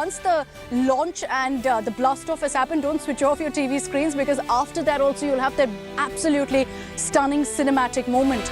once the launch and the blast off has happened, don't switch off your TV screens, because after that also you'll have that absolutely stunning cinematic moment.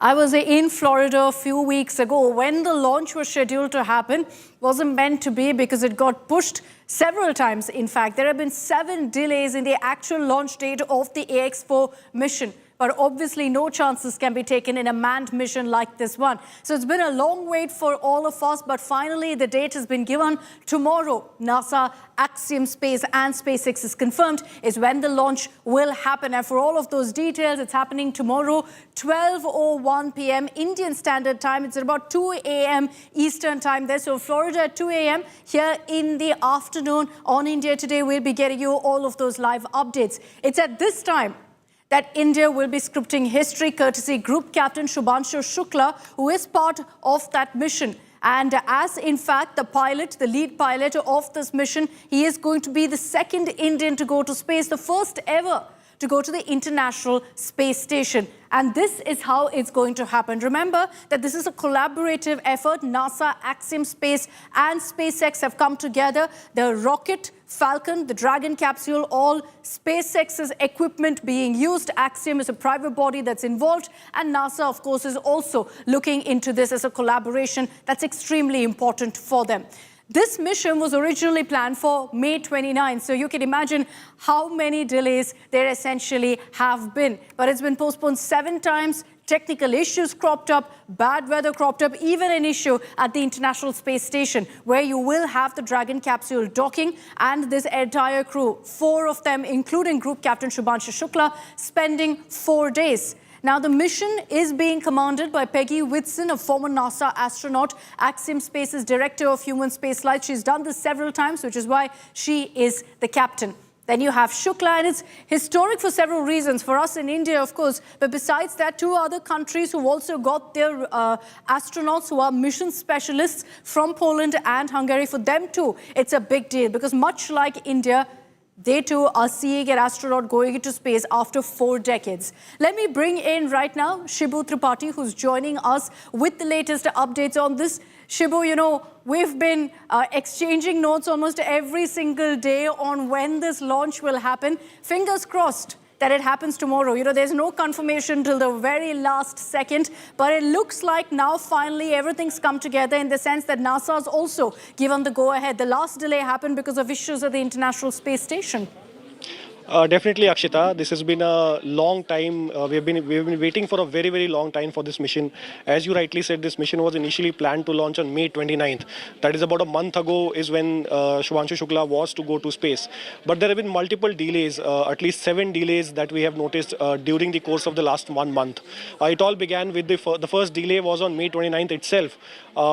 I was in Florida a few weeks ago when the launch was scheduled to happen. Wasn't meant to be because it got pushed several times. In fact, there have been 7 delays in the actual launch date of the AX-4 mission. But obviously no chances can be taken in a manned mission like this one. So it's been a long wait for all of us, but finally the date has been given. Tomorrow, NASA, Axiom Space and SpaceX is confirmed is when the launch will happen. And for all of those details, it's happening tomorrow, 12:01 p.m. Indian Standard Time. It's at about 2 a.m. Eastern Time there. So Florida at 2 a.m. Here in the afternoon on India Today, we'll be getting you all of those live updates. It's at this time that India will be scripting history courtesy Group Captain Shubhanshu Shukla, who is part of that mission. And as in fact the pilot, the lead pilot of this mission, he is going to be the second Indian to go to space, the first ever to go to the International Space Station. And this is how it's going to happen. Remember that this is a collaborative effort. NASA, Axiom Space and SpaceX have come together. The rocket, Falcon, the Dragon capsule, all SpaceX's equipment being used. Axiom is a private body that's involved. And NASA, of course, is also looking into this as a collaboration that's extremely important for them. This mission was originally planned for May 29, so you can imagine how many delays there essentially have been. But it's been postponed 7 times, technical issues cropped up, bad weather cropped up, even an issue at the International Space Station where you will have the Dragon capsule docking and this entire crew, 4 of them, including Group Captain Shubhanshu Shukla, spending 4 days. Now, the mission is being commanded by Peggy Whitson, a former NASA astronaut, Axiom Space's Director of Human Spaceflight. She's done this several times, which is why she is the captain. Then you have Shukla, and it's historic for several reasons. For us in India, of course, but besides that, 2 other countries who've also got their astronauts who are mission specialists from Poland and Hungary. For them too, it's a big deal because much like India, they too are seeing an astronaut going into space after 4 decades. Let me bring in right now Shibu Tripathi, who's joining us with the latest updates on this. Shibu, you know, we've been exchanging notes almost every single day on when this launch will happen. Fingers crossed that it happens tomorrow. You know, there's no confirmation till the very last second, but it looks like now finally everything's come together in the sense that NASA's also given the go-ahead. The last delay happened because of issues at the International Space Station. Definitely, Akshita. This has been a long time. We've been waiting for a very, very long time for this mission. As you rightly said, this mission was initially planned to launch on May 29th. That is about a month ago is when Shubhanshu Shukla was to go to space. But there have been multiple delays, at least 7 delays that we have noticed during the course of the last 1 month. It all began with the first delay was on May 29th itself,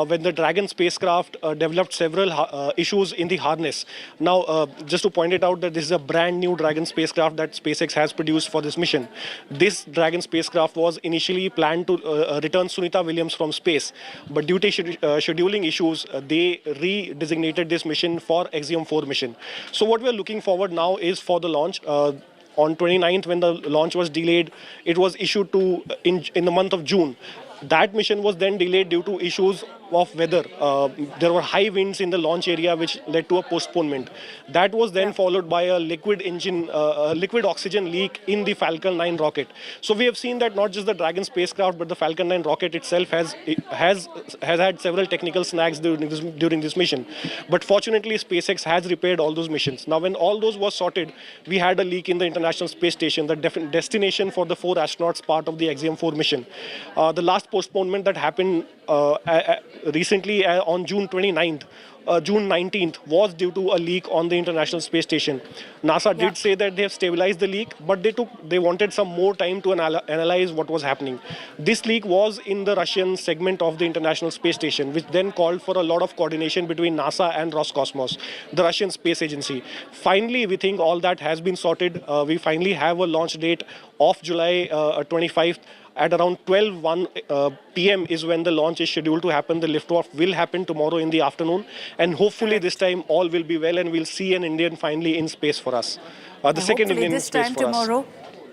when the Dragon spacecraft developed several issues in the harness. Now, just to point it out that this is a brand new Dragon spacecraft that SpaceX has produced for this mission. This Dragon spacecraft was initially planned to return Sunita Williams from space, but due to scheduling issues, they re-designated this mission for Axiom-4 mission. So what we're looking forward now is for the launch. On 29th, when the launch was delayed, it was issued to in the month of June. That mission was then delayed due to issues of weather. There were high winds in the launch area which led to a postponement. That was then followed by a liquid oxygen leak in the Falcon 9 rocket. So we have seen that not just the Dragon spacecraft but the Falcon 9 rocket itself has had several technical snags during this mission. But fortunately SpaceX has repaired all those missions. Now when all those was sorted, we had a leak in the International Space Station, the destination for the 4 astronauts part of the Axiom-4 mission. The last postponement that happened recently on June 19th was due to a leak on the International Space Station. NASA did say that they have stabilized the leak, but they wanted some more time to analyze what was happening. This leak was in the Russian segment of the International Space Station, which then called for a lot of coordination between NASA and Roscosmos, the Russian space agency. Finally, we think all that has been sorted. We finally have a launch date of July 25th. At around 12:01 p.m. is when the launch is scheduled to happen. The liftoff will happen tomorrow in the afternoon. And hopefully this time all will be well and we'll see an Indian finally in space for us. The second Indian in space for us.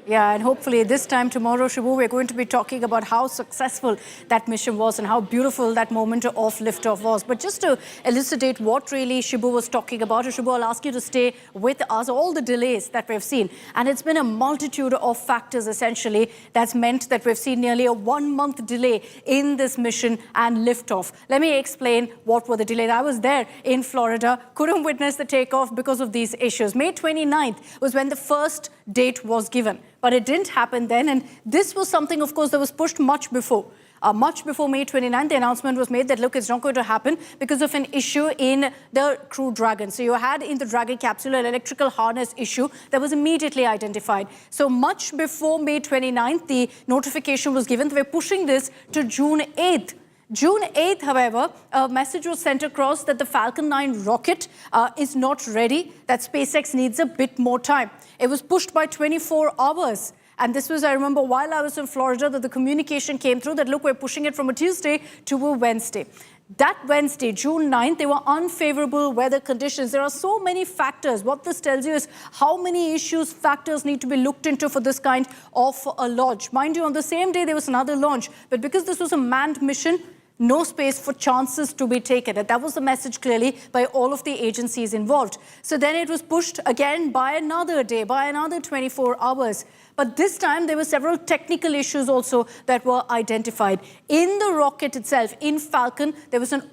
Yeah, and hopefully this time tomorrow, Shubhu, we're going to be talking about how successful that mission was and how beautiful that moment of liftoff was. But just to elucidate what really Shubhu was talking about, Shubhu, I'll ask you to stay with us, all the delays that we've seen. And it's been a multitude of factors, essentially, that's meant that we've seen nearly a 1 month delay in this mission and liftoff. Let me explain what were the delays. I was there in Florida, couldn't witness the takeoff because of these issues. May 29th was when the first date was given. But it didn't happen then, and this was something, of course, that was pushed much before. Much before May 29th, the announcement was made that, look, it's not going to happen because of an issue in the Crew Dragon. So you had in the Dragon capsule an electrical harness issue that was immediately identified. So much before May 29th, the notification was given that we're pushing this to June 8th. June 8th, however, a message was sent across that the Falcon 9 rocket is not ready, that SpaceX needs a bit more time. It was pushed by 24 hours. And this was, I remember, while I was in Florida, that the communication came through that, look, we're pushing it from a Tuesday to a Wednesday. That Wednesday, June 9th, there were unfavorable weather conditions. There are so many factors. What this tells you is how many issues, factors need to be looked into for this kind of a launch. Mind you, on the same day, there was another launch. But because this was a manned mission, no space for chances to be taken. And that was the message clearly by all of the agencies involved. So then it was pushed again by another day, by another 24 hours. But this time there were several technical issues also that were identified. In the rocket itself, in Falcon, there was an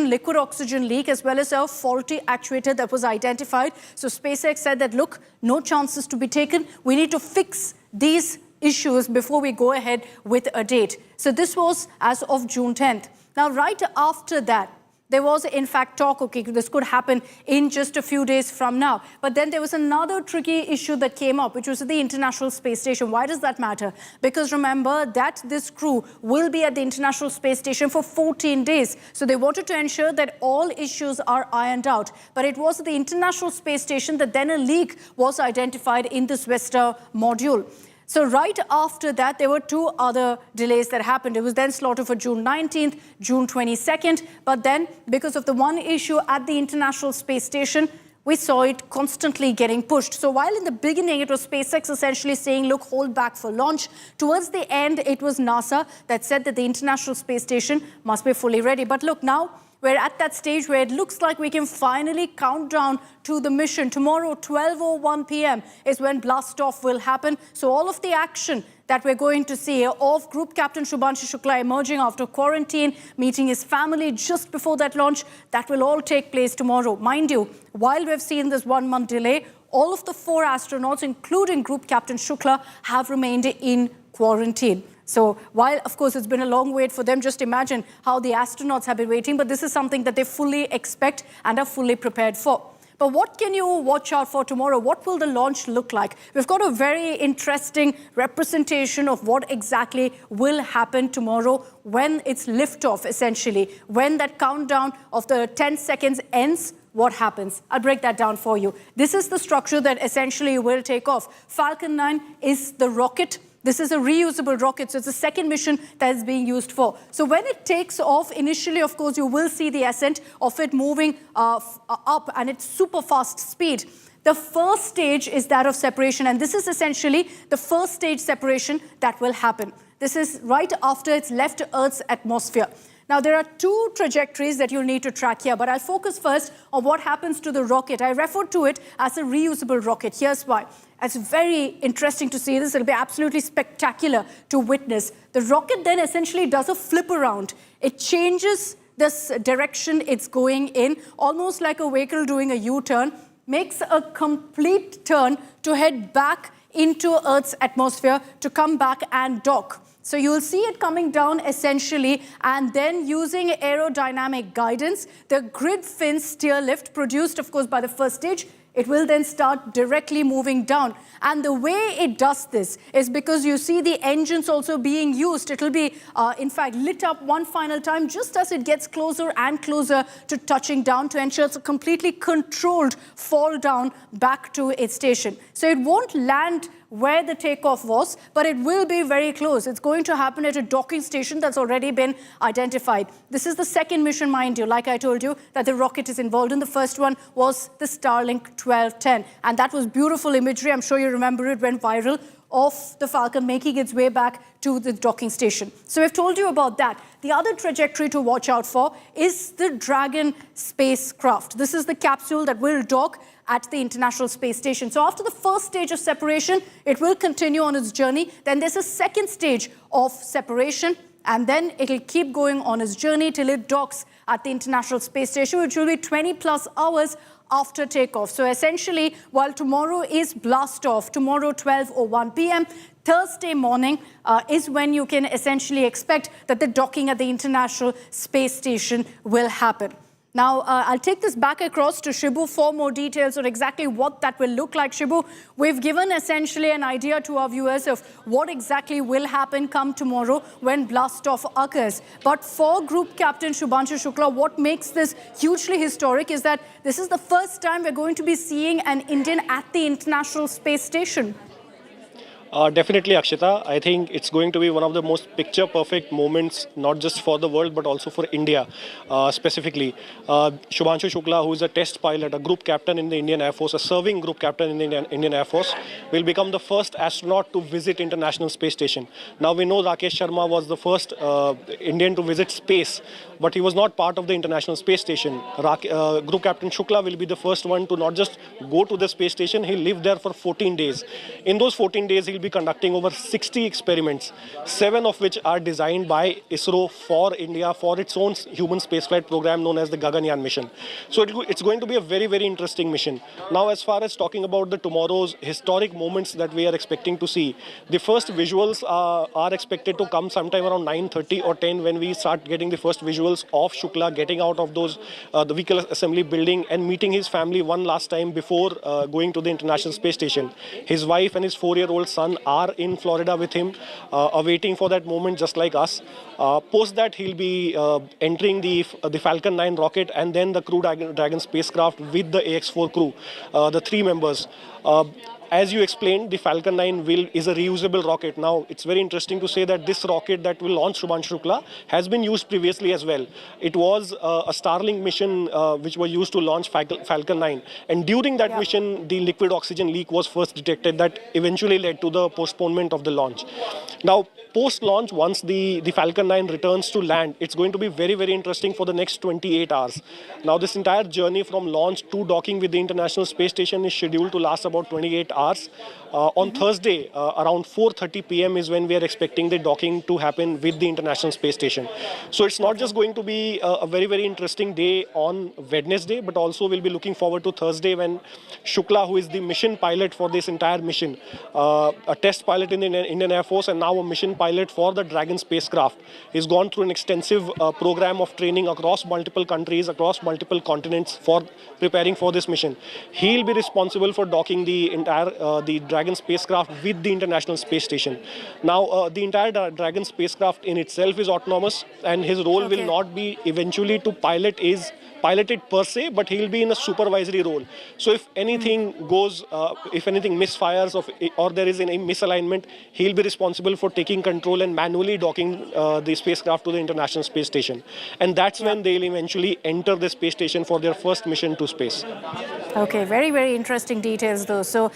liquid oxygen leak as well as a faulty actuator that was identified. So SpaceX said that, look, no chances to be taken. We need to fix these issues before we go ahead with a date. So this was as of June 10th. Now, right after that, there was, in fact, talk, okay, this could happen in just a few days from now. But then there was another tricky issue that came up, which was the International Space Station. Why does that matter? Because remember that this crew will be at the International Space Station for 14 days. So they wanted to ensure that all issues are ironed out. But it was at the International Space Station that then a leak was identified in this Vesta module. So right after that, there were two other delays that happened. It was then slotted for June 19th, June 22nd. But then, because of the one issue at the International Space Station, we saw it constantly getting pushed. So while in the beginning, it was SpaceX essentially saying, look, hold back for launch, towards the end, it was NASA that said that the International Space Station must be fully ready. But look, now we're at that stage where it looks like we can finally count down to the mission. Tomorrow, 12:01 p.m. is when blast-off will happen. So all of the action that we're going to see of Group Captain Shubhanshu Shukla emerging after quarantine, meeting his family just before that launch, that will all take place tomorrow. Mind you, while we've seen this 1 month delay, all of the 4 astronauts, including Group Captain Shukla, have remained in quarantine. So while, of course, it's been a long wait for them, just imagine how the astronauts have been waiting. But this is something that they fully expect and are fully prepared for. But what can you watch out for tomorrow? What will the launch look like? We've got a very interesting representation of what exactly will happen tomorrow when it's liftoff, essentially. When that countdown of the 10 seconds ends, what happens? I'll break that down for you. This is the structure that essentially will take off. Falcon 9 is the rocket. This is a reusable rocket, so it's the second mission that is being used for. So when it takes off, initially, of course, you will see the ascent of it moving up, and it's super fast speed. The first stage is that of separation, and this is essentially the first stage separation that will happen. This is right after it's left Earth's atmosphere. Now, there are 2 trajectories that you'll need to track here, but I'll focus first on what happens to the rocket. I referred to it as a reusable rocket. Here's why. It's very interesting to see this. It'll be absolutely spectacular to witness. The rocket then essentially does a flip around. It changes this direction it's going in, almost like a vehicle doing a U-turn, makes a complete turn to head back into Earth's atmosphere to come back and dock. So you'll see it coming down essentially, and then using aerodynamic guidance, the grid fin steer lift produced, of course, by the first stage, it will then start directly moving down. And the way it does this is because you see the engines also being used. It will be, in fact, lit up one final time just as it gets closer and closer to touching down to ensure it's a completely controlled fall down back to its station. So it won't land where the takeoff was, but it will be very close. It's going to happen at a docking station that's already been identified. This is the second mission, mind you, like I told you, that the rocket is involved in. The first one was the Starlink 1210, and that was beautiful imagery. I'm sure you remember it went viral of the Falcon making its way back to the docking station. So we've told you about that. The other trajectory to watch out for is the Dragon spacecraft. This is the capsule that will dock at the International Space Station. So after the first stage of separation, it will continue on its journey. Then there's a second stage of separation, and then it'll keep going on its journey till it docks at the International Space Station, which will be 20 plus hours after takeoff. So essentially, while tomorrow is blast off, tomorrow 12:01 p.m., Thursday morning is when you can essentially expect that the docking at the International Space Station will happen. Now, I'll take this back across to Shibu for more details on exactly what that will look like. Shibu, we've given essentially an idea to our viewers of what exactly will happen come tomorrow when blast-off occurs. But for Group Captain Shubhanshu Shukla, what makes this hugely historic is that this is the first time we're going to be seeing an Indian at the International Space Station. Definitely, Akshita. I think it's going to be one of the most picture-perfect moments, not just for the world, but also for India specifically. Shubhanshu Shukla, who is a test pilot, a group captain in the Indian Air Force, a serving group captain in the Indian Air Force, will become the first astronaut to visit International Space Station. Now, we know Rakesh Sharma was the first Indian to visit space, but he was not part of the International Space Station. Group Captain Shukla will be the first one to not just go to the space station, he'll live there for 14 days. In those 14 days, he'll be conducting over 60 experiments, 7 of which are designed by ISRO for India for its own human spaceflight program known as the Gaganyaan mission. So it's going to be a very, very interesting mission. Now, as far as talking about the tomorrow's historic moments that we are expecting to see, the first visuals are expected to come sometime around 9:30 or 10 when we start getting the first visuals of Shukla getting out of those the vehicle assembly building and meeting his family one last time before going to the International Space Station. His wife and his 4-year-old son are in Florida with him, awaiting for that moment just like us. Post that, he'll be entering the Falcon 9 rocket and then the Crew Dragon spacecraft with the AX-4 crew, the 3 members. As you explained, the Falcon 9 is a reusable rocket. Now, it's very interesting to say that this rocket that will launch Shubhanshu Shukla has been used previously as well. It was a Starlink mission which was used to launch Falcon 9. And during that mission, the liquid oxygen leak was first detected that eventually led to the postponement of the launch. Now, post-launch, once the Falcon 9 returns to land, it's going to be very, very interesting for the next 28 hours. Now, this entire journey from launch to docking with the International Space Station is scheduled to last about 28 hours. On Thursday, around 4:30 p.m. is when we are expecting the docking to happen with the International Space Station. So it's not just going to be a very, very interesting day on Wednesday, but also we'll be looking forward to Thursday when Shukla, who is the mission pilot for this entire mission, a test pilot in the Indian Air Force and now a mission pilot for the Dragon spacecraft, he's gone through an extensive program of training across multiple countries, across multiple continents for preparing for this mission. He'll be responsible for docking the entire the Dragon spacecraft with the International Space Station. Now, the entire Dragon spacecraft in itself is autonomous, and his role will not be eventually to pilot it per se, but he'll be in a supervisory role. So if anything goes, if anything misfires or there is any misalignment, he'll be responsible for taking control and manually docking the spacecraft to the International Space Station. And that's when they'll eventually enter the space station for their first mission to space. Okay, very, very interesting details though. So,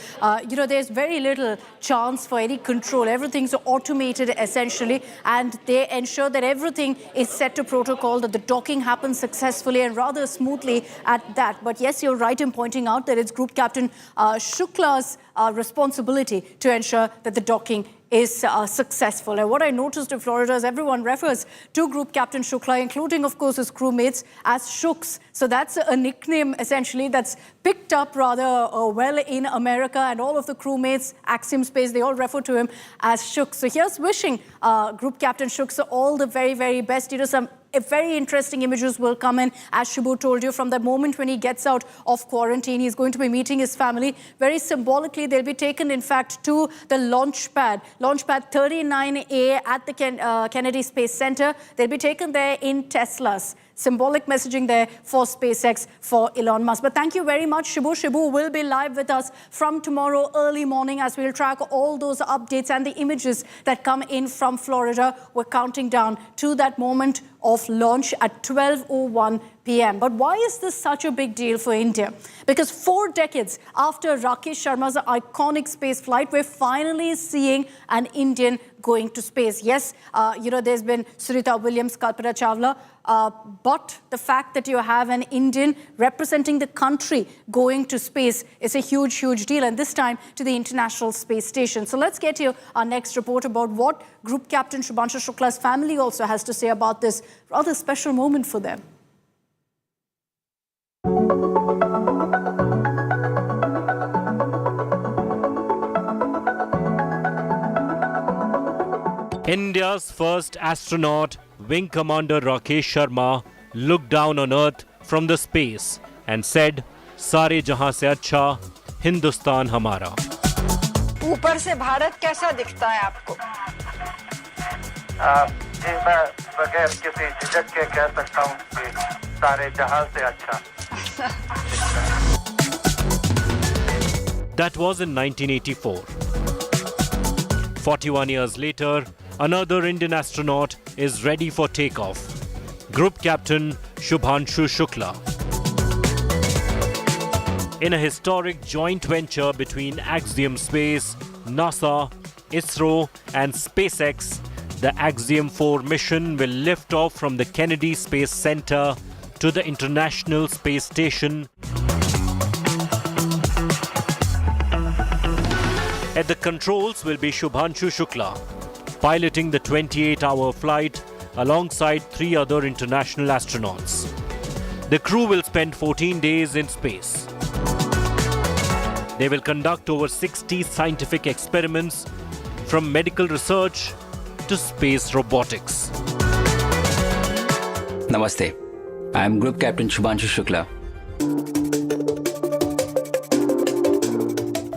there's very little chance for any control. Everything's automated essentially, and they ensure that everything is set to protocol, that the docking happens successfully and rather smoothly at that. But yes, you're right in pointing out that it's Group Captain Shukla's responsibility to ensure that the docking is successful. And what I noticed in Florida is everyone refers to Group Captain Shukla, including, of course, his crewmates, as Shuks. So that's a nickname, essentially, that's picked up rather well in America. And all of the crewmates, Axiom Space, they all refer to him as Shuks. So here's wishing Group Captain Shuks all the very, very best. Some very interesting images will come in, as Shibu told you, from the moment when he gets out of quarantine. He's going to be meeting his family. Very symbolically, they'll be taken, in fact, to the launch pad 39A at the Kennedy Space Center. They'll be taken there in Teslas. symbolic messaging there for SpaceX, for Elon Musk. But thank you very much, Shibu. Shibu will be live with us from tomorrow early morning as we'll track all those updates and the images that come in from Florida. We're counting down to that moment of launch at 12:01 p.m. But why is this such a big deal for India? Because 4 decades after Rakesh Sharma's iconic space flight, we're finally seeing an Indian going to space. Yes, there's been Sunita Williams, Kalpana Chawla, but the fact that you have an Indian representing the country going to space is a huge, huge deal, and this time to the International Space Station. So let's get you our next report about what Group Captain Shubhanshu Shukla's family also has to say about this rather special moment for them. India's first astronaut, Wing Commander Rakesh Sharma, looked down on Earth from the space and said, "Sare jahan se acha, Hindustan hamara." ऊपर से भारत कैसा दिखता है आपको? जी मैं बगैर किसी झिझक के कह सकता हूँ कि सारे जहां से अच्छा। That was in 1984. 41 years later, another Indian astronaut is ready for takeoff. Group Captain Shubhanshu Shukla. In a historic joint venture between Axiom Space, NASA, ISRO and SpaceX, the Axiom-4 mission will lift off from the Kennedy Space Center to the International Space Station. At the controls will be Shubhanshu Shukla, piloting the 28-hour flight alongside 3 other international astronauts. The crew will spend 14 days in space. They will conduct over 60 scientific experiments, from medical research to space robotics. Namaste. I am Group Captain Shubhanshu Shukla.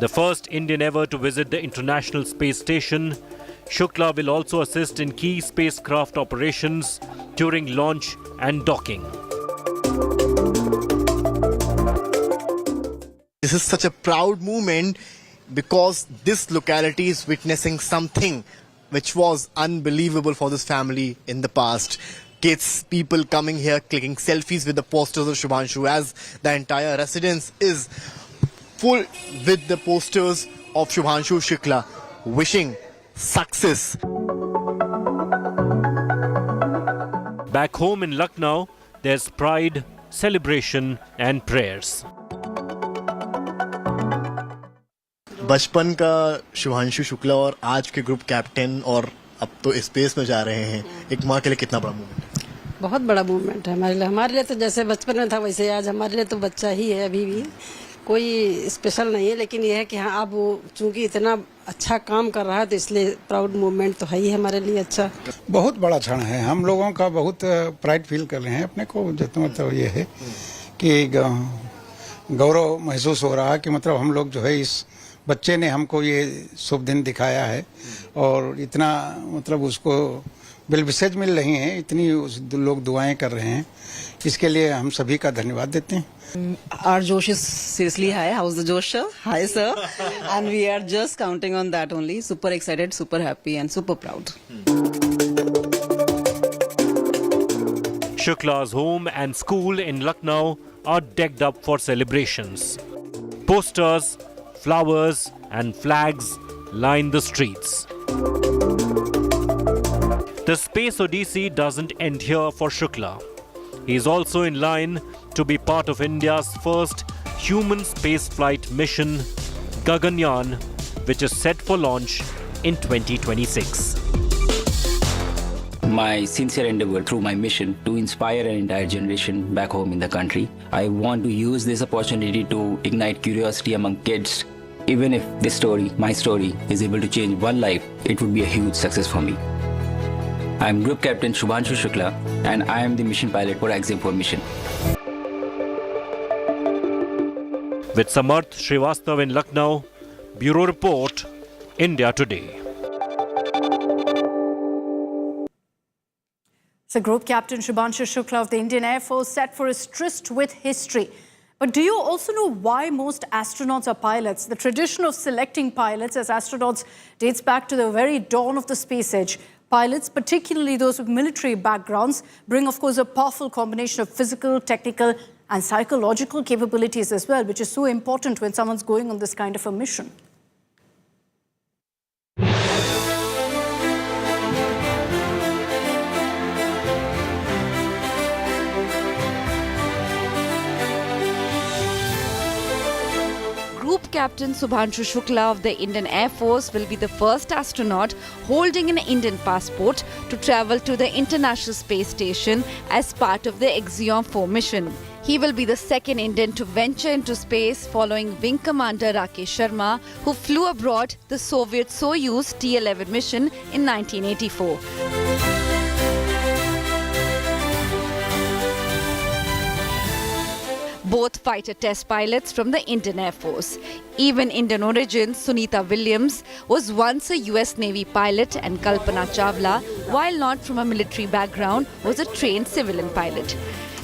The first Indian ever to visit the International Space Station, Shukla will also assist in key spacecraft operations during launch and docking. This is such a proud moment because this locality is witnessing something which was unbelievable for this family in the past. Kids, people coming here, clicking selfies with the posters of Shubhanshu, as the entire residence is full with the posters of Shubhanshu Shukla, wishing success. Back home in Lucknow, there's pride, celebration and prayers. बचपन का शुभांशु शुक्ला और आज के group captain और अब तो space में जा रहे हैं, एक माँ के लिए कितना बड़ा मूवमेंट है? बहुत बड़ा मूवमेंट है हमारे लिए तो जैसे बचपन में था वैसे आज हमारे लिए तो बच्चा ही है, अभी भी कोई स्पेशल नहीं है, लेकिन ये है कि हाँ अब वो चूंकि इतना अच्छा काम कर रहा है तो इसलिए प्राउड मूवमेंट तो है ही हमारे लिए। अच्छा, बहुत बड़ा क्षण है, हम लोगों का बहुत प्राइड फील कर रहे हैं अपने को। जितना मतलब ये है कि गौरव महसूस हो रहा है कि मतलब हम लोग जो है इस बच्चे ने हमको ये शुभ दिन दिखाया है और इतना मतलब उसको वेल विशेज मिल रही हैं, इतनी लोग दुआएं कर रहे हैं, इसके लिए हम सभी का धन्यवाद देते हैं। Our Josh is seriously high. How's the Josh, sir? Hi, sir. And we are just counting on that only. Super excited, super happy and super proud. Shukla's home and school in Lucknow are decked up for celebrations. Posters, flowers and flags line the streets. The Space Odyssey doesn't end here for Shukla. He is also in line to be part of India's first human spaceflight mission, Gaganyaan, which is set for launch in 2026. My sincere endeavor through my mission to inspire an entire generation back home in the country. I want to use this opportunity to ignite curiosity among kids. Even if this story, my story, is able to change one life, it would be a huge success for me. I am Group Captain Shubhanshu Shukla and I am the mission pilot for Axiom-4 mission. With Samarth Srivastav in Lucknow, Bureau Report, India Today. So Group Captain Shubhanshu Shukla of the Indian Air Force set for his tryst with history. But do you also know why most astronauts are pilots? The tradition of selecting pilots as astronauts dates back to the very dawn of the space age. Pilots, particularly those with military backgrounds, bring, of course, a powerful combination of physical, technical, and psychological capabilities as well, which is so important when someone's going on this kind of a mission. Group Captain Shubhanshu Shukla of the Indian Air Force will be the first astronaut holding an Indian passport to travel to the International Space Station as part of the Axiom-4 mission. He will be the second Indian to venture into space following Wing Commander Rakesh Sharma, who flew aboard the Soviet Soyuz T-11 mission in 1984. Both fighter test pilots from the Indian Air Force. Even Indian origin Sunita Williams was once a US Navy pilot, and Kalpana Chawla, while not from a military background, was a trained civilian pilot.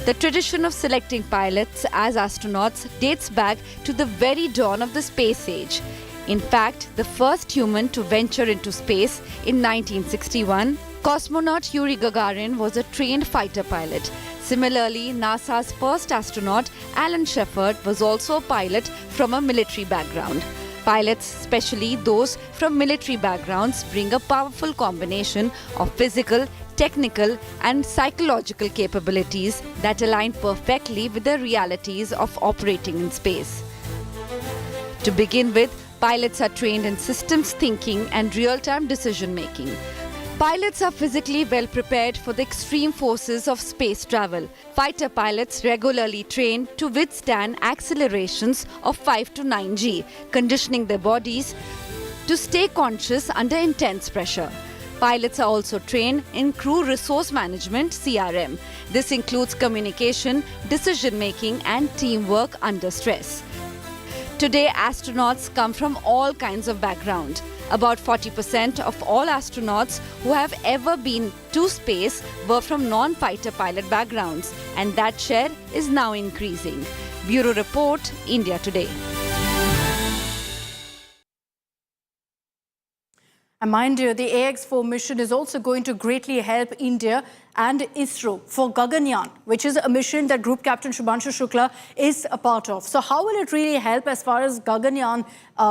The tradition of selecting pilots as astronauts dates back to the very dawn of the space age. In fact, the first human to venture into space in 1961, cosmonaut Yuri Gagarin was a trained fighter pilot. Similarly, NASA's first astronaut, Alan Shepard, was also a pilot from a military background. Pilots, especially those from military backgrounds, bring a powerful combination of physical, technical, and psychological capabilities that align perfectly with the realities of operating in space. To begin with, pilots are trained in systems thinking and real-time decision-making. Pilots are physically well prepared for the extreme forces of space travel. Fighter pilots regularly train to withstand accelerations of 5 to 9G, conditioning their bodies to stay conscious under intense pressure. Pilots are also trained in crew resource management (CRM). This includes communication, decision-making, and teamwork under stress. Today, astronauts come from all kinds of backgrounds. About 40% of all astronauts who have ever been to space were from non-fighter pilot backgrounds, and that share is now increasing. Bureau Report, India Today. And mind you, the AX-4 mission is also going to greatly help India and ISRO for Gaganyaan, which is a mission that Group Captain Shubhanshu Shukla is a part of. So how will it really help as far as Gaganyaan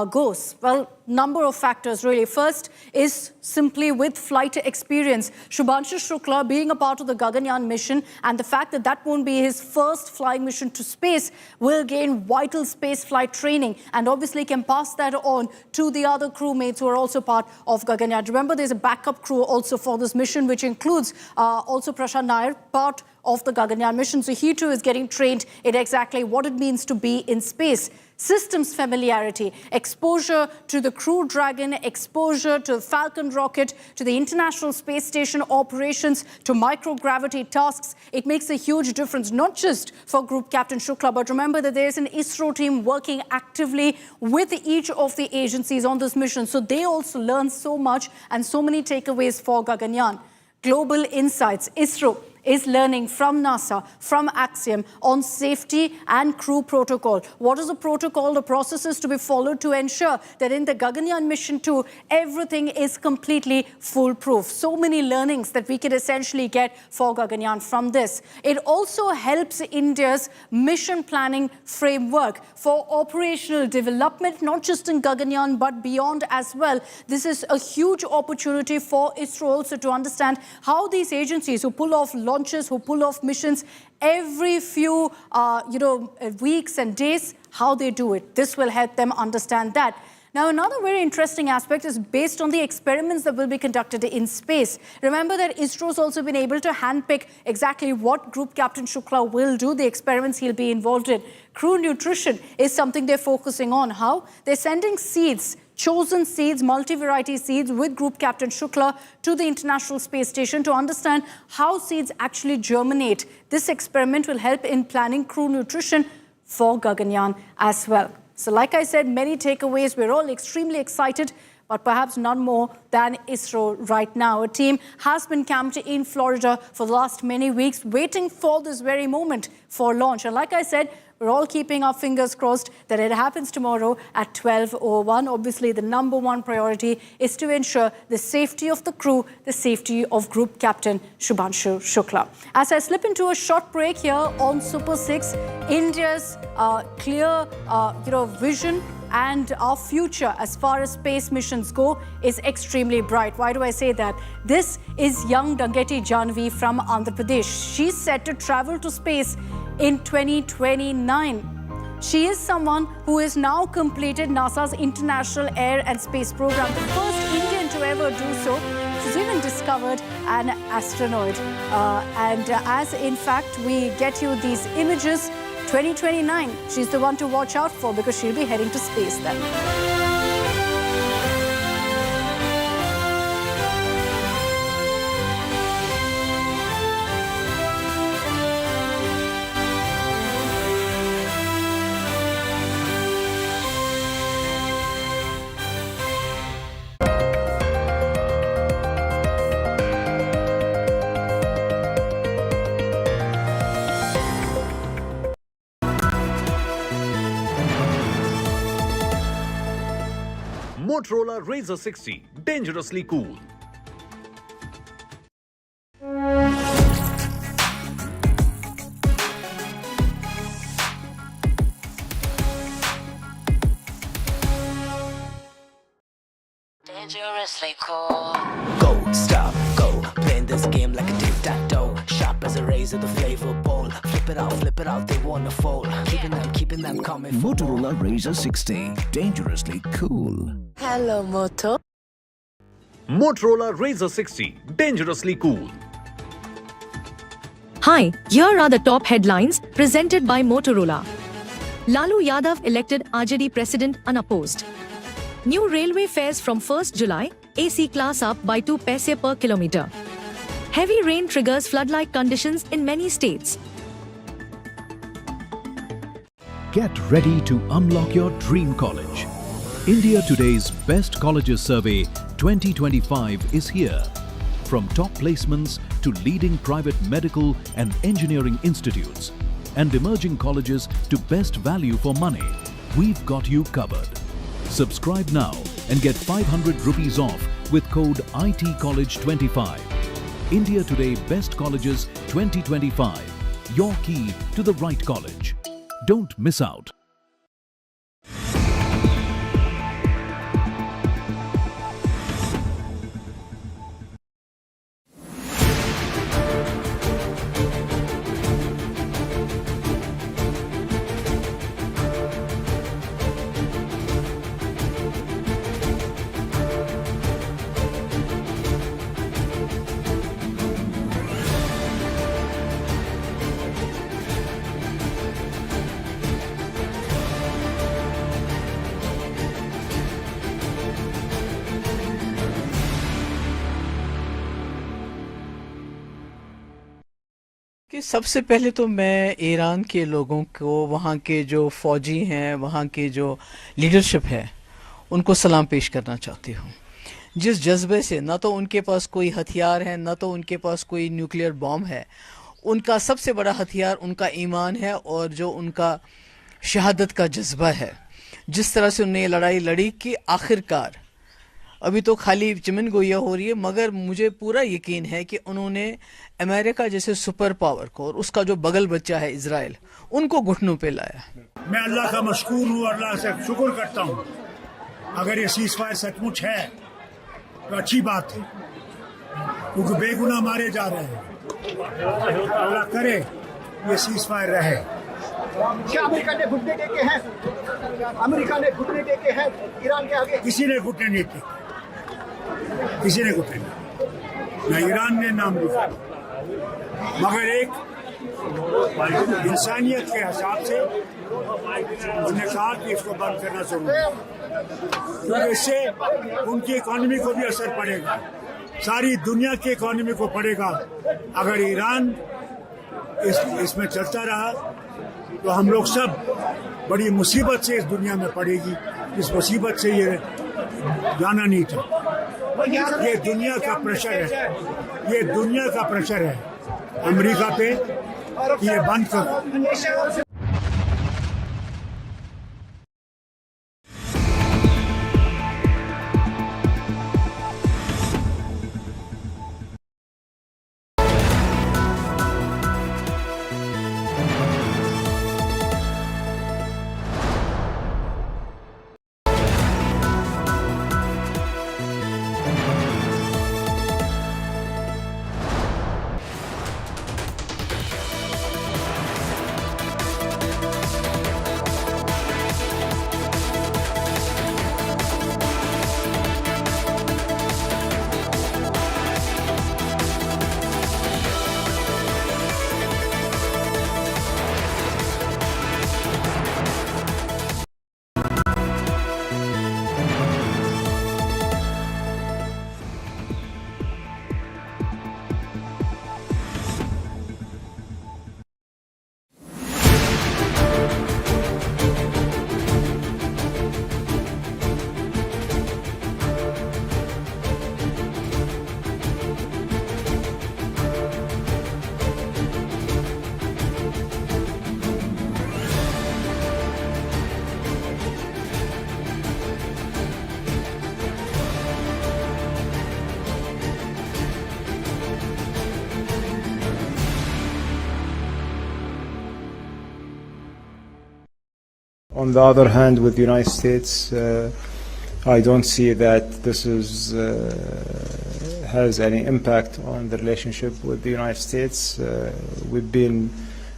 goes? Well, number of factors really. First is simply with flight experience. Shubhanshu Shukla being a part of the Gaganyaan mission, and the fact that that won't be his first flying mission to space, will gain vital space flight training and obviously can pass that on to the other crewmates who are also part of Gaganyaan. Remember, there's a backup crew also for this mission, which includes also Prashant Nair, part of the Gaganyaan mission. So he too is getting trained in exactly what it means to be in space. Systems familiarity, exposure to the Crew Dragon, exposure to the Falcon rocket, to the International Space Station operations, to microgravity tasks. It makes a huge difference, not just for Group Captain Shukla, but remember that there's an ISRO team working actively with each of the agencies on this mission. So they also learn so much and so many takeaways for Gaganyaan. Global insights. ISRO is learning from NASA, from Axiom, on safety and crew protocol. What is the protocol, the processes to be followed to ensure that in the Gaganyaan mission too, everything is completely foolproof. So many learnings that we could essentially get for Gaganyaan from this. It also helps India's mission planning framework for operational development, not just in Gaganyaan, but beyond as well. This is a huge opportunity for ISRO also to understand how these agencies who pull off launches, who pull off missions every few weeks and days, how they do it. This will help them understand that. Now, another very interesting aspect is based on the experiments that will be conducted in space. Remember that ISRO has also been able to handpick exactly what Group Captain Shukla will do, the experiments he'll be involved in. Crew nutrition is something they're focusing on. How? They're sending seeds, chosen seeds, multi-variety seeds with Group Captain Shukla to the International Space Station to understand how seeds actually germinate. This experiment will help in planning crew nutrition for Gaganyaan as well. So like I said, many takeaways. We're all extremely excited. but perhaps none more than ISRO right now. A team has been camped in Florida for the last many weeks, waiting for this very moment for launch. And like I said, we're all keeping our fingers crossed that it happens tomorrow at 12:01. Obviously, the number one priority is to ensure the safety of the crew, the safety of Group Captain Shubhanshu Shukla. As I slip into a short break here on Super 6, India's clear vision and our future as far as space missions go is extremely bright. Why do I say that? This is young Dangeti Janvi from Andhra Pradesh. She's set to travel to space in 2029. She is someone who has now completed NASA's International Air and Space Program, the first Indian to ever do so. She's even discovered an asteroid. As in fact we get you these images, 2029, she's the one to watch out for because she'll be heading to space then. Motorola Razr 60, dangerously cool. Dangerously cool. Go, stop, go. Playing this game like a tic-tac-toe. Sharp as a razor, the flavor bowl. Flip it out, they wanna fold. Keeping them coming. Motorola Razr 60, dangerously cool. Hello, Moto. Motorola Razr 60, dangerously cool. Hi, here are the top headlines presented by Motorola. Lalu Yadav elected RJD president unopposed. New railway fares from 1st July, AC class up by 2 paise per kilometer. Heavy rain triggers flood-like conditions in many states. Get ready to unlock your dream college. India Today's Best Colleges Survey 2025 is here. From top placements to leading private medical and engineering institutes and emerging colleges to best value for money, we've got you covered. Subscribe now and get 500 rupees off with code ITCollege25. India Today Best Colleges 2025. Your key to the right college. Don't miss out. कि सबसे पहले तो मैं Iran के लोगों को, वहाँ के जो फौजी हैं, वहाँ के जो लीडरशिप है, उनको सलाम पेश करना चाहती हूँ। जिस जज्बे से ना तो उनके पास कोई हथियार है, ना तो उनके पास कोई न्यूक्लियर बॉम्ब है, उनका सबसे बड़ा हथियार उनका ईमान है और जो उनका शहादत का जज्बा है। जिस तरह से उन्होंने ये लड़ाई लड़ी कि आखिरकार अभी तो खाली चमन गोइया हो रही है, मगर मुझे पूरा यकीन है कि उन्होंने अमेरिका जैसे सुपर पावर को और उसका जो बगल बच्चा है इजराइल, उनको घुटनों पे लाया। मैं अल्लाह का मशकूर हूँ, अल्लाह से शुक्र करता हूँ। अगर ये सीज़फायर सचमुच है तो अच्छी बात है, क्योंकि बेगुनाह मारे जा रहे हैं। अल्लाह करे ये सीज़फायर रहे। क्या अमेरिका ने घुटने टेके हैं? अमेरिका ने घुटने टेके हैं ईरान के आगे? किसी ने घुटने नहीं टेके, किसी ने घुटने नहीं, ना ईरान ने नाम लिखा, मगर एक इंसानियत के हिसाब से उन्होंने कहा कि इसको बंद करना जरूरी है, क्योंकि इससे उनकी इकोनॉमी को भी असर पड़ेगा, सारी दुनिया की इकोनॉमी को पड़ेगा। अगर ईरान इसमें चलता रहा तो हम लोग सब बड़ी मुसीबत से इस दुनिया में पड़ेगी। इस मुसीबत से ये जाना नहीं था। ये दुनिया का प्रेशर है, ये दुनिया का प्रेशर है अमेरिका पे कि ये बंद करो। On the other hand, with the United States, I don't see that this has any impact on the relationship with the United States. We've been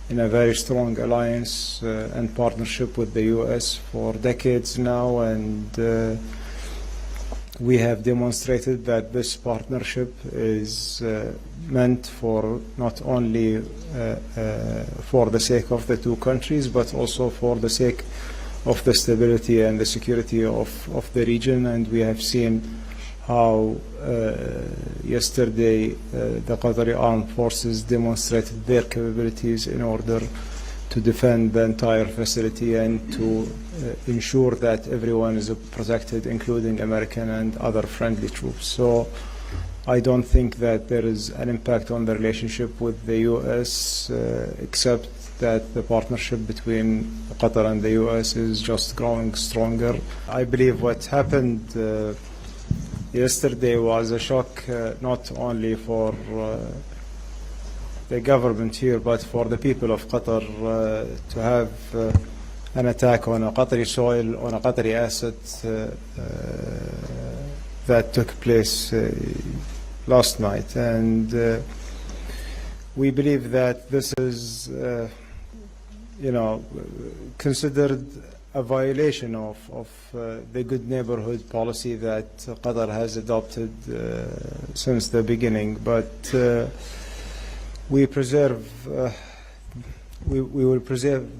in a very strong alliance and partnership with the U.S. for decades now, and we have demonstrated that this partnership is meant for not only for the sake of the two countries, but also for the sake of the stability and the security of the region. And we have seen how yesterday the Qatari armed forces demonstrated their capabilities in order to defend the entire facility and to ensure that everyone is protected, including American and other friendly troops. So I don't think that there is an impact on the relationship with the U.S. Except that the partnership between Qatar and the U.S. is just growing stronger. I believe what happened yesterday was a shock not only for the government here, but for the people of Qatar to have an attack on a Qatari soil, on a Qatari asset that took place last night. And we believe that this is, considered a violation of the good neighborhood policy that Qatar has adopted since the beginning. But we will preserve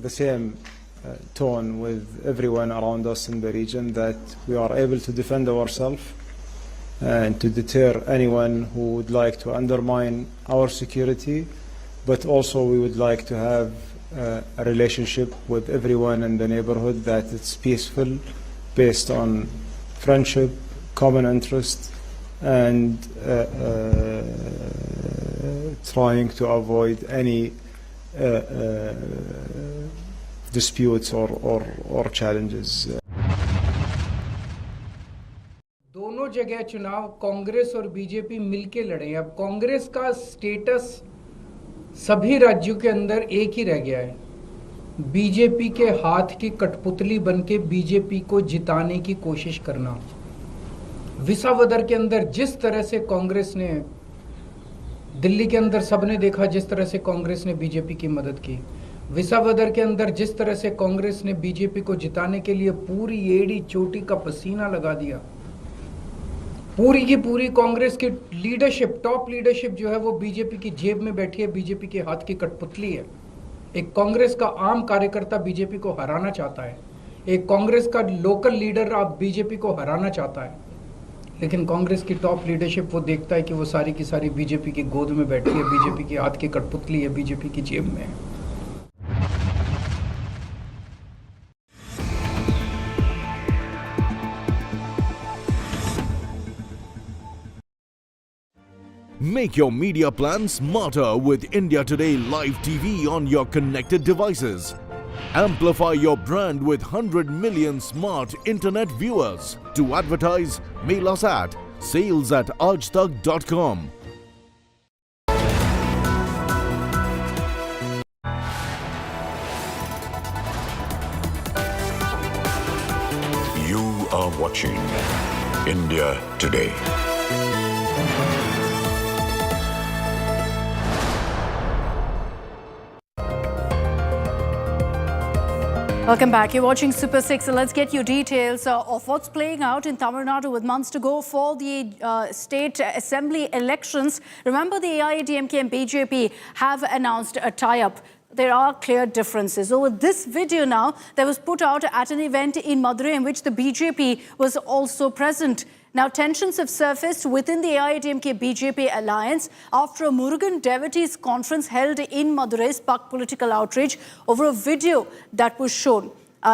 the same tone with everyone around us in the region, that we are able to defend ourselves and to deter anyone who would like to undermine our security. But also we would like to have a relationship with everyone in the neighborhood that it's peaceful, based on friendship, common interest, and trying to avoid any disputes or challenges. दोनों जगह चुनाव कांग्रेस और BJP मिलके लड़े। अब कांग्रेस का status सभी राज्यों के अंदर एक ही रह गया है, बीजेपी के हाथ की कठपुतली बनके बीजेपी को जिताने की कोशिश करना। विसावदर के अंदर जिस तरह से कांग्रेस ने, दिल्ली के अंदर सबने देखा जिस तरह से कांग्रेस ने बीजेपी की मदद की, विसावदर के अंदर जिस तरह से कांग्रेस ने बीजेपी को जिताने के लिए पूरी एड़ी चोटी का पसीना लगा दिया। पूरी की पूरी कांग्रेस की लीडरशिप, टॉप लीडरशिप जो है वो बीजेपी की जेब में बैठी है, बीजेपी के हाथ की कठपुतली है। एक कांग्रेस का आम कार्यकर्ता बीजेपी को हराना चाहता है, एक कांग्रेस का लोकल लीडर आप बीजेपी को हराना चाहता है, लेकिन कांग्रेस की टॉप लीडरशिप वो देखता है कि वो सारी की सारी बीजेपी की गोद में बैठी है, बीजेपी के हाथ की कठपुतली है, बीजेपी की जेब में है। Make your media plan smarter with India Today Live TV on your connected devices. Amplify your brand with 100 million smart internet viewers. To advertise, mail us at sales@aajtak.com. You are watching India Today. Welcome back. You're watching Super 6. So let's get you details of what's playing out in Tamil Nadu with months to go for the state assembly elections. Remember, the AIADMK and BJP have announced a tie-up. There are clear differences. Over this video now that was put out at an event in Madurai in which the BJP was also present. Now, tensions have surfaced within the AIADMK-BJP alliance after a Murugan devotees conference held in Madurai sparked political outrage over a video that was shown.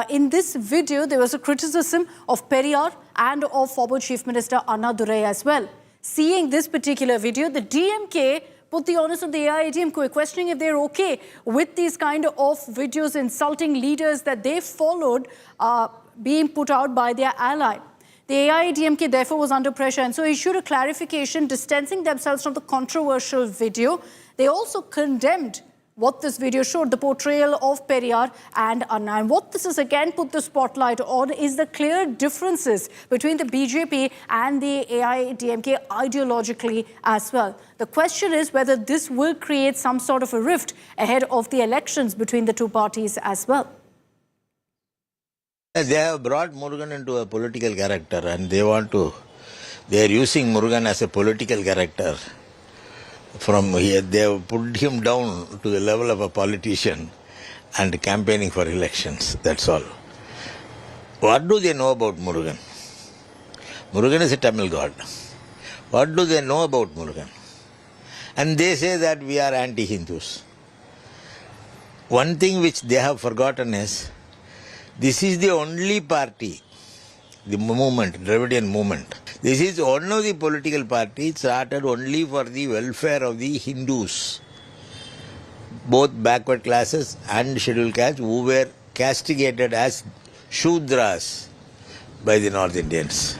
In this video, there was a criticism of Periyar and of former Chief Minister Annadurai as well. Seeing this particular video, the DMK put the onus on the AIADMK, questioning if they're okay with these kind of videos insulting leaders that they followed being put out by their ally. The AIADMK therefore was under pressure and so issued a clarification distancing themselves from the controversial video. They also condemned what this video showed, the portrayal of Periyar and Anna. And what this has again put the spotlight on is the clear differences between the BJP and the AIADMK ideologically as well. The question is whether this will create some sort of a rift ahead of the elections between the two parties as well. They have brought Murugan into a political character and they are using Murugan as a political character. From here, they have put him down to the level of a politician and campaigning for elections, that's all. What do they know about Murugan? Murugan is a Tamil god. What do they know about Murugan? And they say that we are anti-Hindus. One thing which they have forgotten is, this is the only party, the movement, Dravidian movement. This is one of the political parties started only for the welfare of the Hindus, both backward classes and scheduled castes who were castigated as Shudras by the North Indians.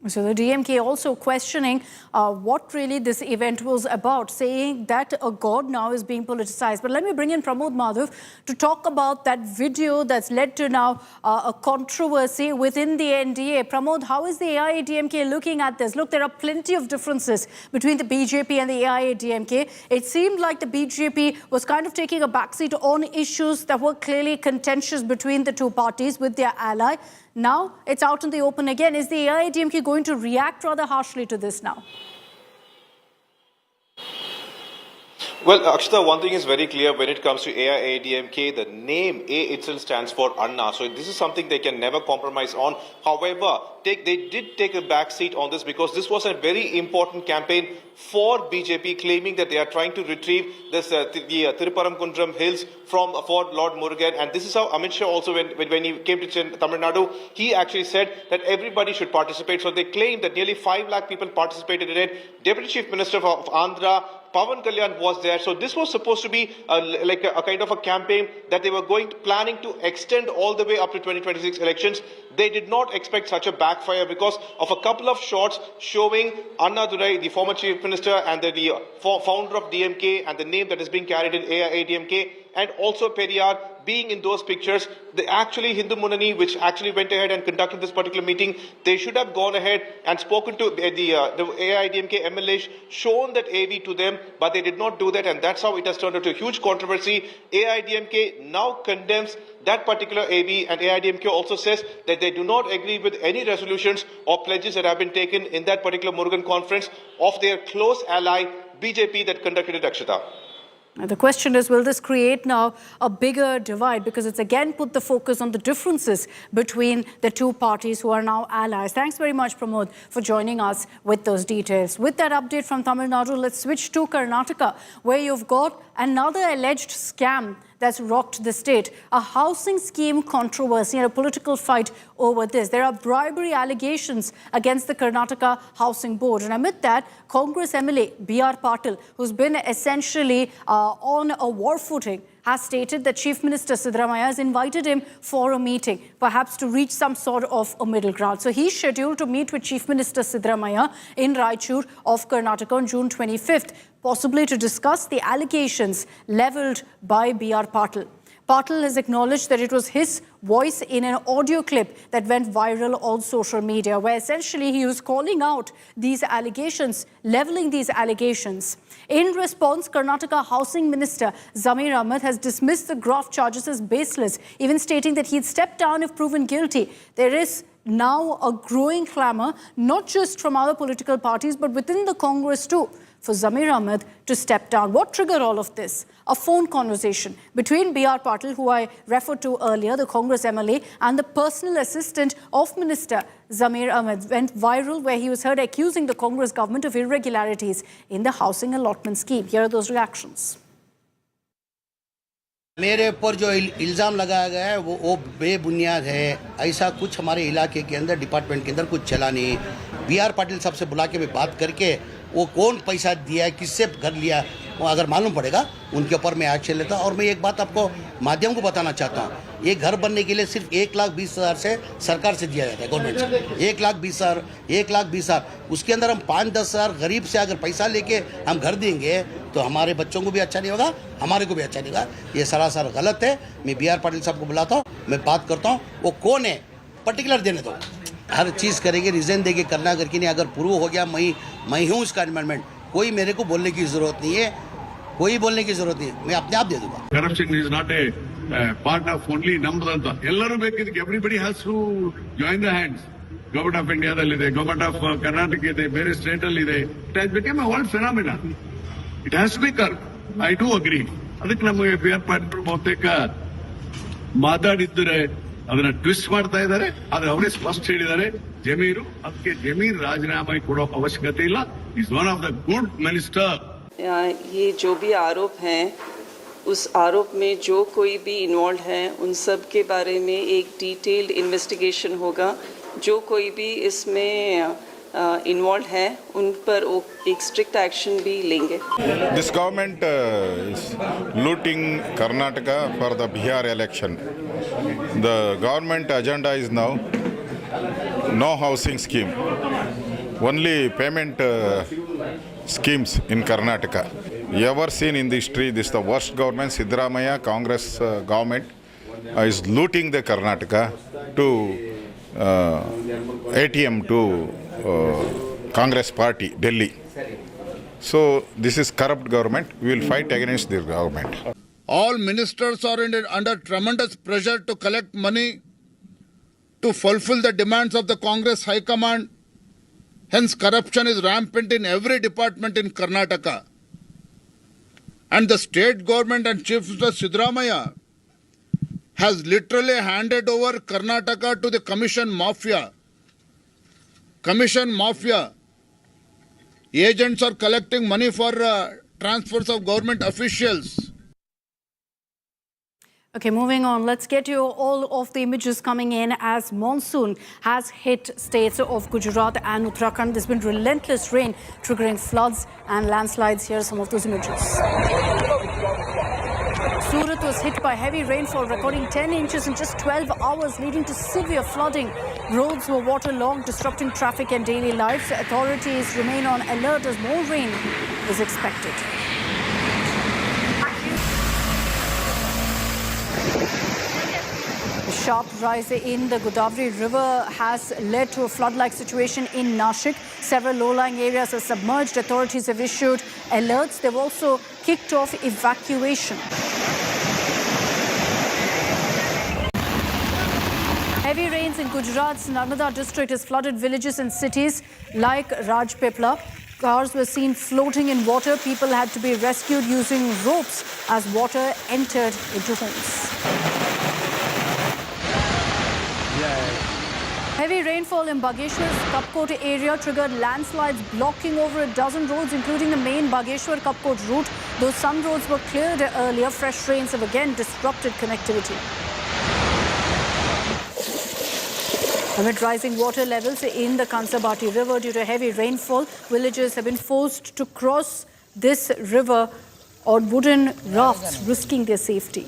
So the DMK also questioning what really this event was about, saying that a god now is being politicized. But let me bring in Pramod Madhav to talk about that video that's led to now a controversy within the NDA. Pramod, how is the AIADMK looking at this? Look, there are plenty of differences between the BJP and the AIADMK. It seemed like the BJP was kind of taking a backseat on issues that were clearly contentious between the two parties with their ally. Now it's out in the open again. Is the AIADMK going to react rather harshly to this now? Well, Akshita, one thing is very clear when it comes to AIADMK, the name A itself stands for Anna. So this is something they can never compromise on. However, they did take a back seat on this because this was a very important campaign for BJP, claiming that they are trying to retrieve this the Thiruparamkundram hills for Lord Murugan. And this is how Amit Shah also, when he came to Tamil Nadu, he actually said that everybody should participate. So they claimed that nearly 5 lakh people participated in it. Deputy Chief Minister of Andhra, Pawan Kalyan, was there. So this was supposed to be like a kind of a campaign that they were planning to extend all the way up to 2026 elections. They did not expect such a backfire because of a couple of shots showing Annadurai, the former Chief Minister and the founder of DMK, and the name that is being carried in AIADMK, and also Periyar being in those pictures. The actually Hindu Munani, which actually went ahead and conducted this particular meeting, they should have gone ahead and spoken to the AIADMK MLAs, shown that AV to them, but they did not do that, and that's how it has turned into a huge controversy. AIADMK now condemns that particular AV, and AIADMK also says that they do not agree with any resolutions or pledges that have been taken in that particular Murugan conference of their close ally BJP that conducted it, Akshita. The question is, will this create now a bigger divide? Because it's again put the focus on the differences between the two parties who are now allies. Thanks very much, Pramod, for joining us with those details. With that update from Tamil Nadu, let's switch to Karnataka, where you've got another alleged scam that's rocked the state. A housing scheme controversy and a political fight over this. There are bribery allegations against the Karnataka Housing Board. And amid that, Congress MLA B.R. Patil, who's been essentially on a war footing, has stated that Chief Minister Siddaramaiah has invited him for a meeting, perhaps to reach some sort of a middle ground. So he's scheduled to meet with Chief Minister Siddaramaiah in Raichur of Karnataka on June 25th, possibly to discuss the allegations levelled by B.R. Patil. Patil has acknowledged that it was his voice in an audio clip that went viral on social media, where essentially he was calling out these allegations, levelling these allegations. In response, Karnataka Housing Minister Zamir Ahmed has dismissed the graft charges as baseless, even stating that he'd step down if proven guilty. There is now a growing clamour, not just from other political parties, but within the Congress too, for Zamir Ahmed to step down. What triggered all of this? A phone conversation between B.R. Patil, who I referred to earlier, the Congress MLA, and the personal assistant of Minister Zamir Ahmed went viral, where he was heard accusing the Congress government of irregularities in the housing allotment scheme. Here are those reactions. मेरे ऊपर जो इल्ज़ाम लगाया गया है वो बेबुनियाद है। ऐसा कुछ हमारे इलाके के अंदर डिपार्टमेंट के अंदर कुछ चला नहीं। B.R. पाटिल साहब से बुला के मैं बात करके वो कौन पैसा दिया है, किससे घर लिया, वो अगर मालूम पड़ेगा उनके ऊपर मैं एक्शन लेता। और मैं एक बात आपको माध्यम को बताना चाहता हूँ, ये घर बनने के लिए सिर्फ 1,20,000 से सरकार से दिया जाता है, गवर्नमेंट से 1,20,000। उसके अंदर हम 5-10 हज़ार गरीब से अगर पैसा लेके हम घर देंगे तो हमारे बच्चों को भी अच्छा नहीं होगा, हमारे को भी अच्छा नहीं होगा। ये सरासर गलत है। मैं B.R. पाटिल साहब को बुलाता हूँ, मैं बात करता हूँ, वो कौन है पर्टिकुलर देने दो। हर चीज़ करेंगे, रिजाइन देके करना करके नहीं। अगर प्रूव हो गया मैं हूँ उसका एनवायरमेंट, कोई मेरे को बोलने की ज़रूरत नहीं है, कोई बोलने की ज़रूरत नहीं है, मैं अपने आप दे दूँगा। Corruption is not a part of only number ಅಂತ ಎಲ್ಲರೂ ಬೇಕಿದೆ. Everybody has to join the hands. Government of India ದಲ್ಲಿದೆ, Government of Karnataka ಇದೆ, ಬೇರೆ ಸ್ಟೇಟ್ ಅಲ್ಲಿ ಇದೆ. It has become a world phenomenon. It has to be curbed. I do agree. ಅದಕ್ಕೆ ನಮಗೆ B.R. Patil ಬಹುತೇಕ ಮಾತಾಡಿದ್ದರೆ ಅದನ್ನ ಟ್ವಿಸ್ಟ್ ಮಾಡ್ತಾ ಇದ್ದಾರೆ. ಆದ್ರೆ ಅವರೇ ಸ್ಪಷ್ಟ ಹೇಳಿದ್ದಾರೆ, ಜಮೀರು ಅದಕ್ಕೆ ಜಮೀರ್ ರಾಜೀನಾಮೆ ಕೊಡೋ ಅವಶ್ಯಕತೆ ಇಲ್ಲ. Is one of the good minister. ये जो भी आरोप हैं, उस आरोप में जो कोई भी इन्वॉल्व है उन सब के बारे में एक डिटेल्ड इन्वेस्टिगेशन होगा. जो कोई भी इसमें इन्वॉल्व है उन पर एक स्ट्रिक्ट एक्शन भी लेंगे. This government is looting Karnataka for the Bihar election. The government agenda is now no housing scheme, only payment schemes in Karnataka. Ever seen in the history, this is the worst government. Siddaramaiah Congress government is looting the Karnataka to ATM to Congress party, Delhi. So this is corrupt government. We will fight against this government. All ministers are under tremendous pressure to collect money to fulfill the demands of the Congress High Command. Hence, corruption is rampant in every department in Karnataka. And the state government and Chief Minister Siddaramaiah has literally handed over Karnataka to the commission mafia. Commission mafia. Agents are collecting money for transfers of government officials. Okay, moving on. Let's get you all of the images coming in as monsoon has hit states of Gujarat and Uttarakhand. There's been relentless rain triggering floods and landslides. Here are some of those images. Surat was hit by heavy rainfall, recording 10 inches in just 12 hours, leading to severe flooding. Roads were waterlogged, disrupting traffic and daily lives. Authorities remain on alert as more rain is expected. A sharp rise in the Godavari River has led to a flood-like situation in Nashik. Several low-lying areas are submerged. Authorities have issued alerts. They've also kicked off evacuation. Heavy rains in Gujarat's Narmada district has flooded villages and cities like Rajpipla. Cars were seen floating in water. People had to be rescued using ropes as water entered into homes. Heavy rainfall in Bageshwar's Kapkot area triggered landslides blocking over a dozen roads, including the main Bageshwar-Kapkot route. Though some roads were cleared earlier, fresh rains have again disrupted connectivity. Amid rising water levels in the Kansabati River due to heavy rainfall, villagers have been forced to cross this river on wooden rafts, risking their safety.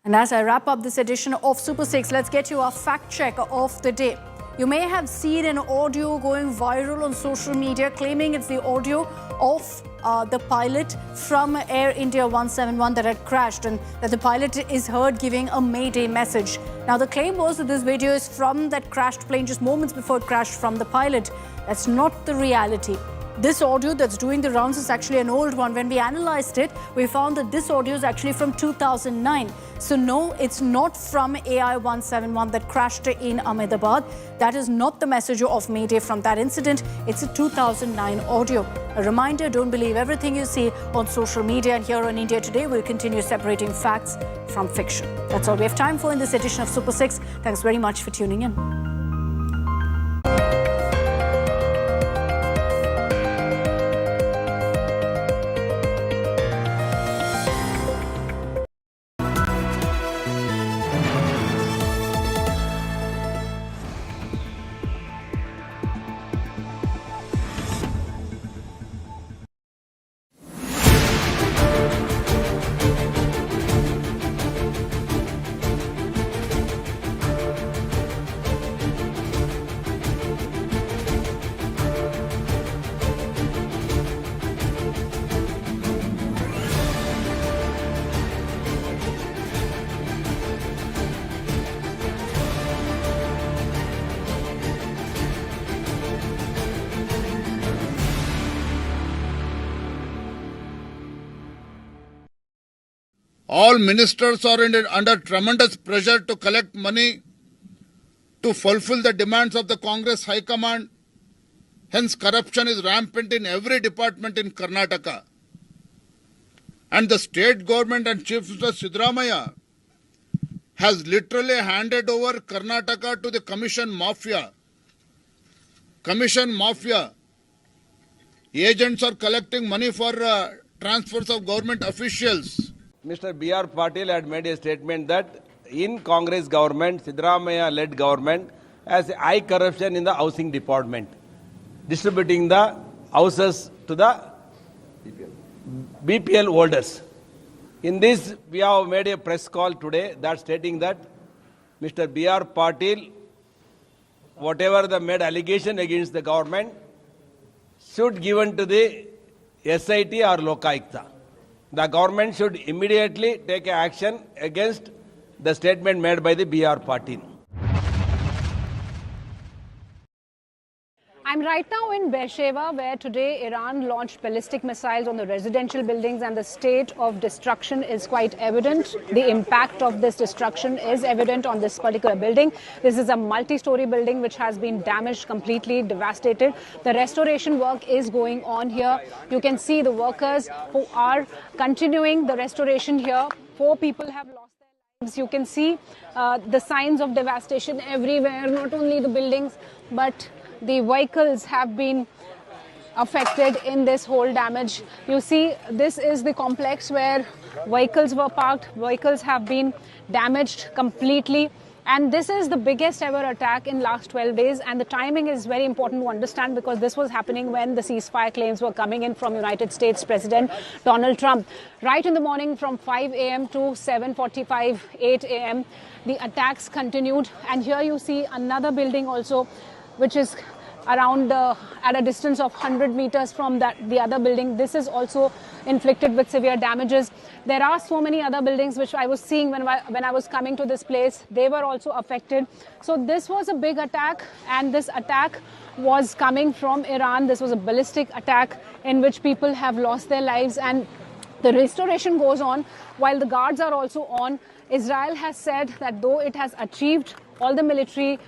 And as I wrap up this edition of Super 6, let's get you our fact check of the day. You may have seen an audio going viral on social media claiming it's the audio of the pilot from Air India 171 that had crashed, and that the pilot is heard giving a mayday message. Now, the claim was that this video is from that crashed plane just moments before it crashed from the pilot. That's not the reality. This audio that's doing the rounds is actually an old one. When we analyzed it, we found that this audio is actually from 2009. So no, it's not from AI 171 that crashed in Ahmedabad. That is not the message of Mayday from that incident. It's a 2009 audio. A reminder, don't believe everything you see on social media. And here on India Today, we'll continue separating facts from fiction. That's all we have time for in this edition of Super 6. Thanks very much for tuning in. All ministers are under tremendous pressure to collect money to fulfill the demands of the Congress High Command. Hence, corruption is rampant in every department in Karnataka. And the state government and Chief Minister Siddaramaiah has literally handed over Karnataka to the commission mafia. Commission mafia. Agents are collecting money for transfers of government officials. Mr. B.R. Patil had made a statement that in Congress government, Siddaramaiah-led government, has high corruption in the housing department, distributing the houses to the BPL holders. In this, we have made a press call today that stating that Mr. B.R. Patil, whatever the made allegation against the government, should given to the SIT or Lokayukta. The government should immediately take action against the statement made by the B.R. Patil. I'm right now in Beersheba, where today Iran launched ballistic missiles on the residential buildings, and the state of destruction is quite evident. The impact of this destruction is evident on this particular building. This is a multi-story building which has been damaged, completely devastated. The restoration work is going on here. You can see the workers who are continuing the restoration here. 4 people have lost their lives. You can see the signs of devastation everywhere, not only the buildings, but the vehicles have been affected in this whole damage. You see, this is the complex where vehicles were parked. Vehicles have been damaged completely. And this is the biggest ever attack in last 12 days. And the timing is very important to understand, because this was happening when the ceasefire claims were coming in from United States President Donald Trump. Right in the morning from 5 a.m. to 7:45, 8 a.m., the attacks continued. And here you see another building also, which is around at a distance of 100 meters from the other building. This is also inflicted with severe damages. There are so many other buildings which I was seeing when I was coming to this place. They were also affected. So this was a big attack, and this attack was coming from Iran. This was a ballistic attack in which people have lost their lives, and the restoration goes on while the guards are also on. Israel has said that though it has achieved all the military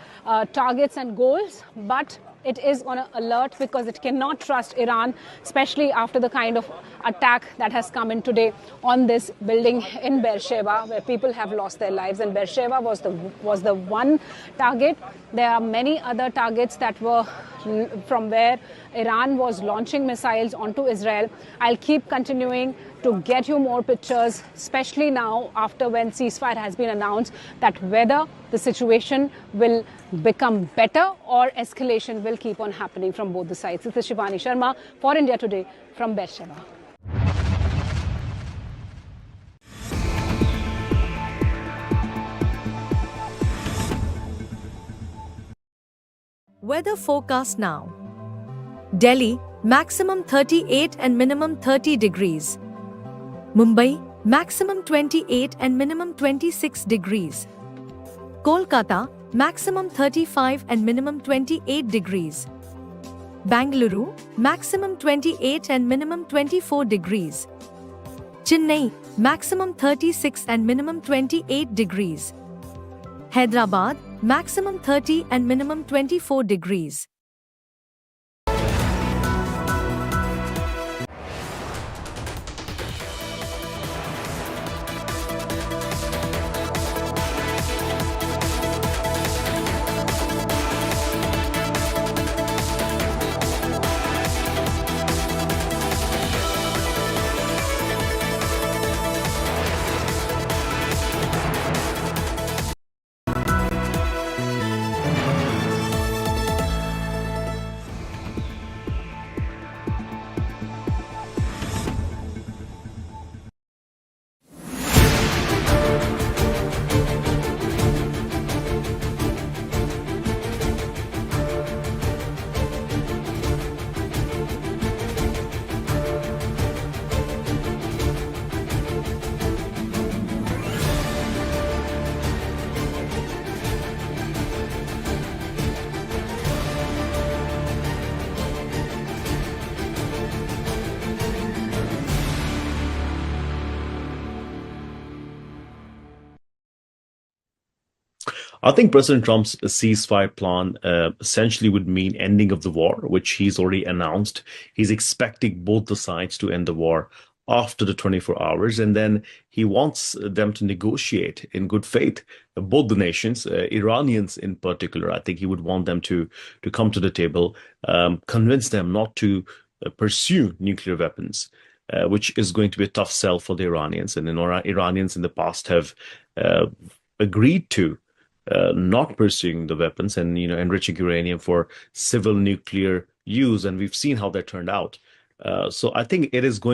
targets and goals, but it is on alert because it cannot trust Iran, especially after the kind of attack that has come in today on this building in Beersheba, where people have lost their lives. And Beersheba was the one target. There are many other targets that were from where Iran was launching missiles onto Israel. I'll keep continuing to get you more pictures, especially now after when ceasefire has been announced, that whether the situation will become better or escalation will keep on happening from both the sides. This is Shivani Sharma for India Today from Beersheba. Weather forecast now. Delhi, maximum 38 and minimum 30 degrees. Mumbai, maximum 28 and minimum 26 degrees. Kolkata, maximum 35 and minimum 28 degrees. Bangalore, maximum 28 and minimum 24 degrees. Chennai, maximum 36 and minimum 28 degrees. Hyderabad, maximum 30 and minimum 24 degrees. I think President Trump's ceasefire plan essentially would mean ending of the war, which he's already announced. He's expecting both the sides to end the war after the 24 hours, and then he wants them to negotiate in good faith. Both the nations, Iranians in particular, I think he would want them to come to the table, convince them not to pursue nuclear weapons, which is going to be a tough sell for the Iranians. And Iranians in the past have agreed to not pursuing the weapons and enriching uranium for civil nuclear use, and we've seen how that turned out. So I think it is going